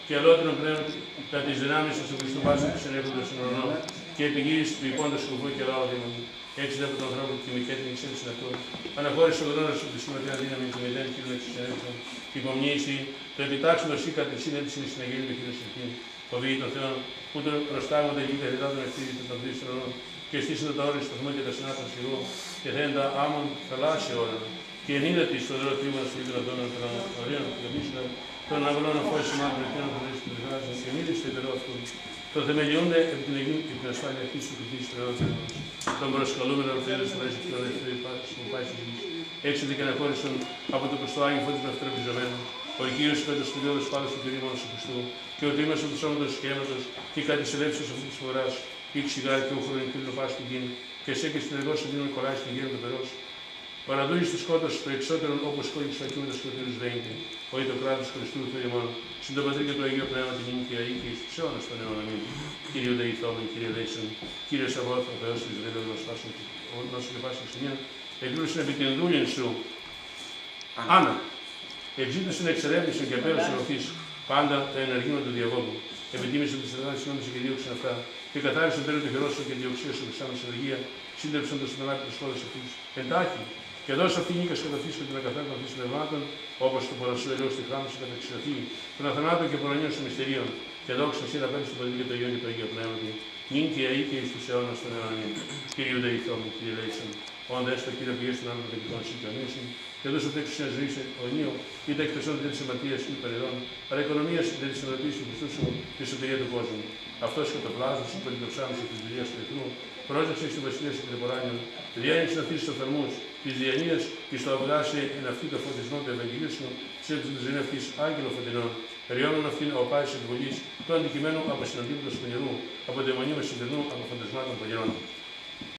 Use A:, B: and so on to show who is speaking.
A: και αλότρων πλέον κατά τις δυνάμεις του Χριστού Βάσου του συνέχοντος των ουρανών και επιγύριση του υπόντος σκοπού και λαό δήμονου. Έτσι από τον ανθρώπο και μη κέντρη εξέλιξη αυτού. Αναχώρησε ο γνώρο του Χριστού με την αδύναμη του μηδέν κύριο εξουσιανέτων. Υπομνήσει το επιτάξιο δοσί κατά τη συνέντευξη στην Αγγέλη του Κύριου Συρκή. Φοβή των Θεών που τον προστάγονται εκεί καθητά των ευθύνων των Χριστών και στήσονται τα όρια σταθμού και τα συνάπτων σιγού και θέντα άμμον θαλάσσια ώρα. Και εν είδα τη στο δρόμο τρίμα στο ίδιο των ορίων του Καμίσινα, των αγωνών αφόηση μάλλον εκείνων που βρίσκονται στη γράζα και μίλη στο υπερό αυτού. Το θεμελιούνται επί την Αγίου και την ασφάλεια αυτή του Χριστού Θεότητας. Τον προσκαλούμενο ορθίδε του Ρέζη και τον ευθύνη που πάει στη γη. Έξοδε και αναχώρησαν από το προστό Άγιο φώτη του αυτοπιζωμένου. Ο Κύριος είπε το σπουδαίο σπάδο του Κυρίου μόνο του Χριστού. Και ο τίμος του σώματος και αίματος και κάτι ελεύθερος αυτή τη φορά. Ή ξυγάρι και ούχρο εν κύριο πα στην γη. Και σε και στην εργό σου δίνουν κολλάει στην γη του περό. Παραδούει του σκότος το εξώτερο όπως κόλλει του ακίνητο του Κύριου Βέγγι. Όχι το κράτο Χριστού Θεού ημών. Συν το πατρί και το Αγίο Πνεύμα την νύμη και αή και εις τους αιώνας των αιώνων. Αμήν. Κύριε Δεϊθόμεν, Κύριε Λέησον, Κύριε Σαββόθ, ο Θεός της Ισραήλ, ο Σπάσον και πάσον σημείων, εκλούσιν επί την δούλην σου. Άννα, εξήτωσιν εξερεύνησιν και απέρασιν ορθής πάντα τα ενεργήματα του διαβόλου. Επιτίμησαν τις εργάσεις νόμισε και δίωξαν αυτά. Και καθάρισαν τέλος τη χειρόσου και διοξία σου εξάμεινε ενεργεία, σύντρεψαν το στην αγάπη της χώρας αυτής. Εντάχει, και δώσε αυτή νίκα καταφύση και την ακαθάρτων αυτής των ευμάτων, όπως το παρασού ελαιό στη χάμωση καταξιωθεί, των αθανάτων και προνοιών των μυστηρίων, και δόξα εσύ να παίρνει το Πατρί και το Υιόν και το Αγίο Πνεύματι, νυν και αή και εις τους αιώνας των αιώνων. Κύριε Δεϊθόμεν, Κύριε Λέησον, όντα έστω Κύριε πηγές των άνθρωπων και των συγκονήσεων, και δώσε τέξου σε ζωή σε ονείο, είτε εκτεσόν δεν τη αμαρτίας ή περιδών, αλλά οικονομία δεν τη συνοδοποίηση του Χριστού σου τη σωτηρία του κόσμου. Αυτό και το πλάσμα σου που την ψάμιση τη δουλειά του εχθρού, πρόσεξε στην βασιλεία του Τεποράνιου, τη διάνοιξη να αφήσει του θερμού, τη διανία και στο αυγάσει εν αυτή το φωτισμό του Ευαγγελίου σου, σε του ζενεύτη άγγελο φωτεινών, περιώνουν αυτήν ο πάση εκβολή, το αντικειμένο από συναντήματο του νερού, από δαιμονίου με συντηρνού, από φαντασμάτων παλιών.